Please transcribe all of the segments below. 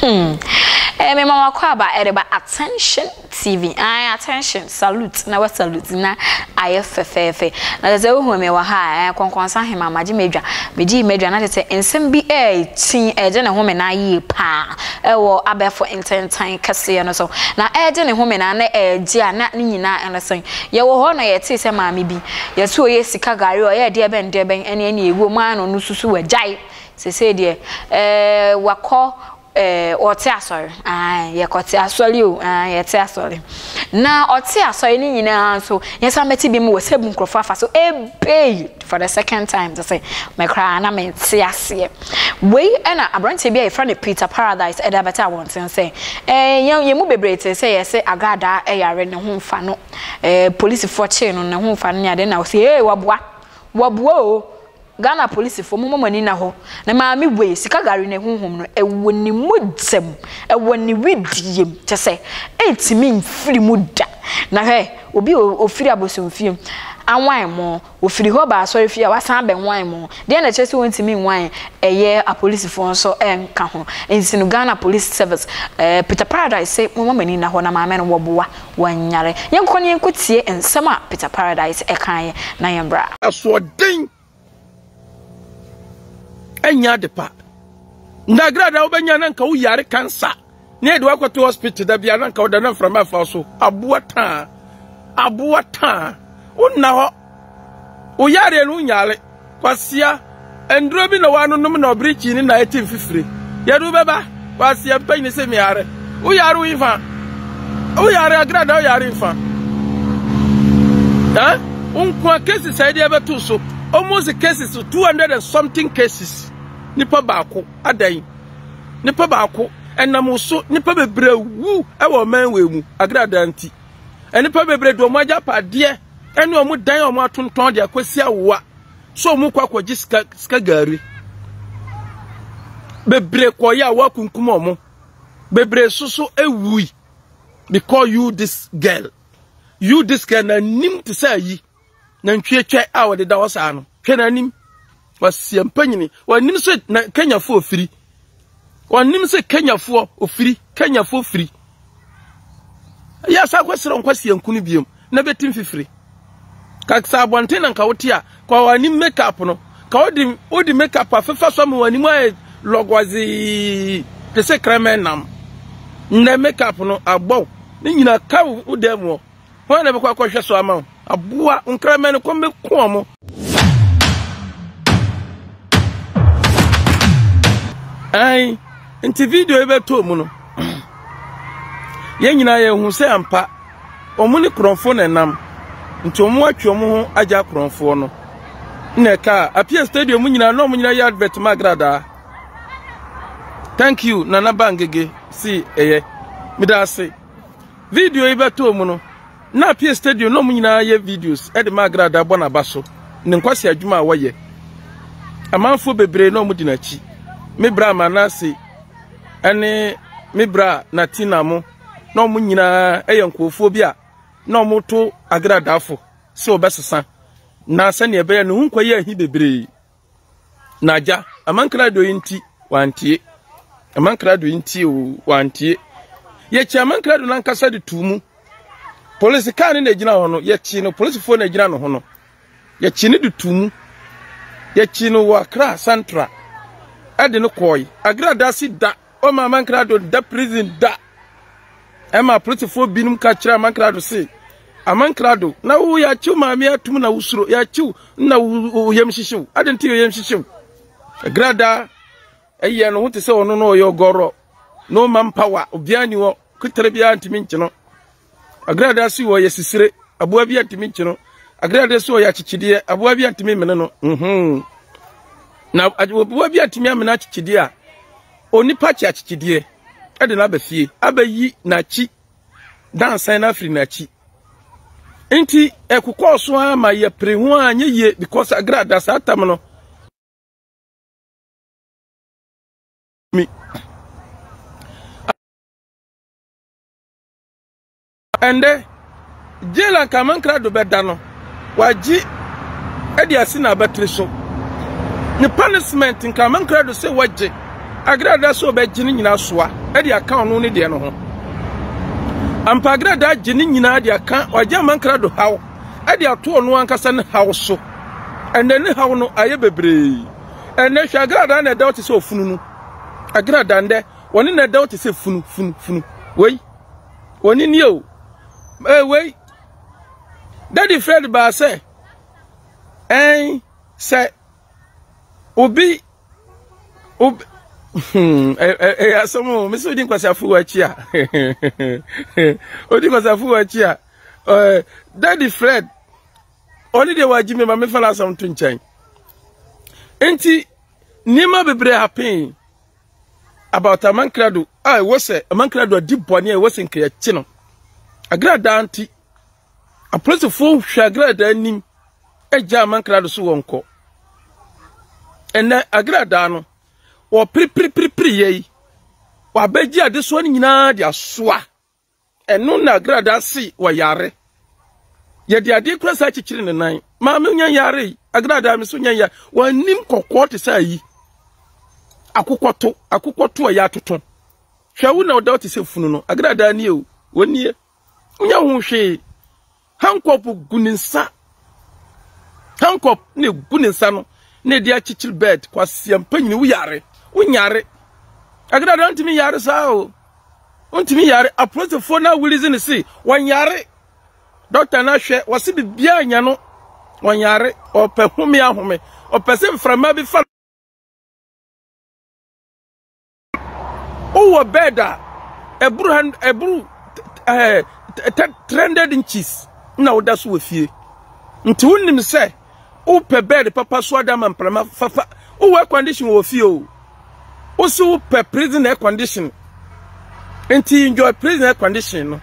Me mama kwaba ereba attention TV. Attention, salute. Na what salute na FÄKÈ. Na ze hu me wa ha konkonsa hema maji medwa. Meji medwa na te ensem bi tin eje ne hu me na yi pa. Ewo abefo intentan kase no so. Na eje ne hu me na eje a na nyina enesen. Ye wo ho na ye te se maami bi. Ye so ye sika gari o ye de ben ene egu ma no nususu wa jai. Se de wakọ ote asori ye kote asori o ye te asori na ote asori ni nyina so yesa meti bi mu wesebu nkrofo afa so for the second time to say me cry na me te ase we na abrante bi e fra ne Peter Paradise e da beta want say ye mu bebrete say yes AGRADAA e yare ne ho mfa no police for chain no ne ho mfa no ade na say waboa o Ghana police for mani na ho na maami we sika gari ne honhom no ewo ni mudzem ewo ni widiem te se entimi mfiri muda na he obi ofiri abosomfiem anwan mo ofiri ho ba asori fie wasan be nwan mo de na chese wontimi nwan eye a police for so enka ho ensinu Ghana police service Peter Paradise say mani na ho na maame no woboa wanyare yenkoni yenkotie ensem a Peter Paradise ekan na yembra asodin enya depa na AGRADAA obenya na nka wo yare cancer ne de wakwato hospital da bia na nka wo da na frama fa so aboa ta unna ho o yare no nyale kwasia endro bi na wanu num na obrichi ni na etim fifire yadu beba kwasia mpanyi ne se mi yare wo yare wo ifa wo yare AGRADAA wo yare ifa unkwa cases side abeto so almost cases 200 and something cases nipa baako adan nipa baako enam so nipa bebre wu e wo man we mu AGRADAA nti enipa bebre do mo agya pade ene o mu dan o mu atonton de akwasi awoa so mu kwakwaji ska gari bebre koya wa kunkum o mu bebre susu ewui because you this girl na nim to say yi na ntwetwe a wo de da wosa no hwenanim wasiempanyini wanim se na Kenyafo ofiri wanim se Kenyafo ofiri ya sa kwasira nkwasi yankunu biem na betim fifiri ka sa abonte na nka wote a kwa wanim makeup no ka odi makeup afefa so mo wanim ay logwazi te se kremenam na makeup no agbo ni nyina ka udemu ho na be kwa hwe so ama aboa nkremen ko me ko mo ai nti video ebe to mu no ye nyina ye hu se ampa omuni kronfo na nam nti omu atwe omu ho agya kronfo no na ka apia stadium nyina no omu nyina ya advert ma AGRADAA thank you nana bangege si eye midase video ebe to mu no na apia stadium no omu nyina ye videos e de ma AGRADAA bona baso ne nkwasi adwuma a woye amanfo bebre no omu dinachi mebra manase ene mebra natina mo no mu nyina eyankofo bi a no mu to AGRADAA fo se obesesa na se ne ebe ya no hunkwaye ahi bebre naja amankrado yinti wantie amankrado yinti o wantie ye chi amankrado nan kasa de tumu police car ne gina ho no ye chi no police fo na gina no ho no ye chi ne de tumu ye chi no wa Accra Central ade no koy AGRADAA si da o ma amankrado da prison da ema police fo binum ka kira amankrado si amankrado na wo ya chiu maami atum na wusuro ya chiu na yem hihyew ade nti yem hihyew AGRADAA eye no hote se ono no yo goro no manpower obiani wo kutere bia ntimi nkyeno AGRADAA si wo yesisire aboa bia ntimi nkyeno AGRADAA si wo ya chichide aboa bia ntimi mene no na aboa bia ntimi amena chichide a oni pachi chichide ade na abafie abayi na chi dansan na afri na chi enti ekokoso ama ye prehu anye ye because AGRADAA sa atam no mi ende jela kamankrado beda no waji edi asina batri so ni punishment kamankrado se waje agrada so be gini nyina soa e de aka ono ne de no ho ampa agrada gini nyina de aka oja mankrado haw e de ato ono ankasa ne haw so ene ne haw no aye bebre ene hwa agrada na da se ofunu no agrada nde woni na da se funu wei woni ni o wei daddy Fred ba say say obi asomo me so din kwasafu wachi a odi kwasafu wachi a daddy Fred oni de waji me ma me fala sam to nchan enti nima bebre happen about amankrado was a amankrado a deep bone was in kya chino agrada anti a place for shagrada nim eja amankrado so wonko ena agrada no wo pri ye wa beji ade so nyina de asoa eno na agrada si wa yare ye de ade kura sa chichiri ne nan ma me nya yare agrada me so nya ya wa nim kokko te sa yi akokoto ya toton hwawu na oda te se funu no agrada ni o woni nya hu hwe hankop guninsa hankop ne guninsa no ne dia chichil bed kwase ampanyini wo yare unyare agrada ntimi yare sa o ntimi yare approach for na willies ne si wanyare doctor na hwe wase bibia anya no wanyare opehome ahome opese mframa bi fa owo beda ebru 300 inches na oda so wafie nti wonnim se o pe bed papa so ada mamprama fafa o air condition wo fie o so pe prison air condition nti enjoy prison air condition no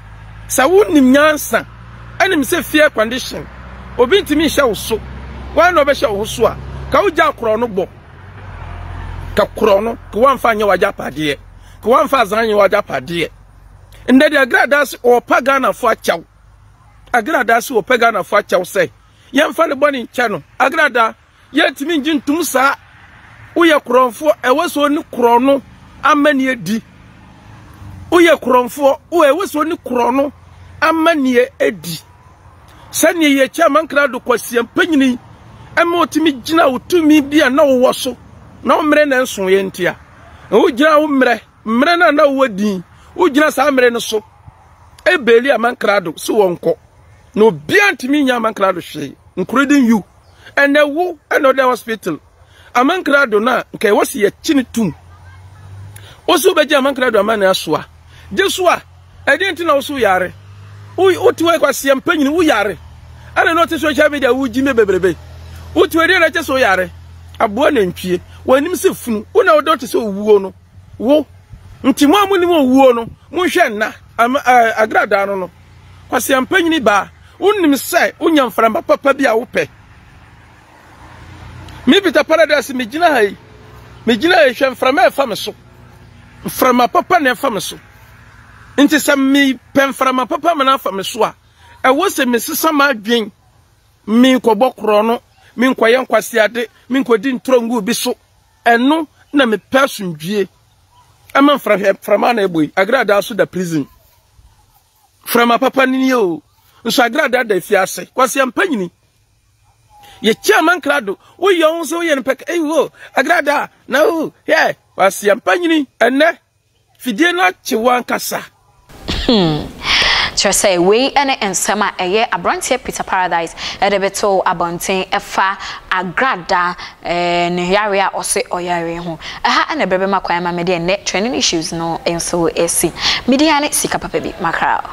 sa wonnim nyansa anim se fie air condition obi ntimi hye wo so wan no be hye wo so a ka wo ja kro no bo ka kro no ko wan fa nya waja pade ko wan fa zan nya waja pade nda de agrada se o pagana fo achaw agrada se o pagana fo achaw se yem fa le boni nche no agrada yetimi njintum sa uye kronfo eweso ni krono amani edi uye kronfo eweso ni krono amani edi sani ye chairman krado kwasiam panyini ema otimi gina otumi bia na wo so na omre na nso ye ntia wo gina wo mre na wodi wo gina sa mre no so ebeli amankrado so wonko no bia ntimi nya amankrado hwe including you and the wo another hospital amankrado na nke wasi ye chini tum oso beji amankrado amana asoa jesua edenti na oso yare otiwe kwase ampanyini wo yare ana no te social media wo jime bebrebe otiwe de na che so yare abo na ntwie wanim se funu una odo te so wuo no wo nti mo amuni mo wuo no mo hwe na agrada no kwase ampanyini ba unnim se unya mframba papa bia wo pe mi bita paradise me gina hai hwe mframa e fam so mframa papa na e fam so nti se mi pe mframa papa ma na fam so a e wo se me sesa ma adwen mi nkobokro no mi nkoye nkwase ade mi nkodi ntrongu bi so eno na me persundwie ama mframa na eboy agrada so da prison mframa papa ni o nso agrada da fiase kwase ampanyini ye chairman krado wo yon so ye npek wo agrada na wo yeah kwase ampanyini enne fidie na chewan kasa say we and summer a year abrantie Peter Paradise edebeto abonten efa agrada ne yarea ose oyare ho aha na brebe makwan ma me de net training issues no enso esi media ne sika papa bi makra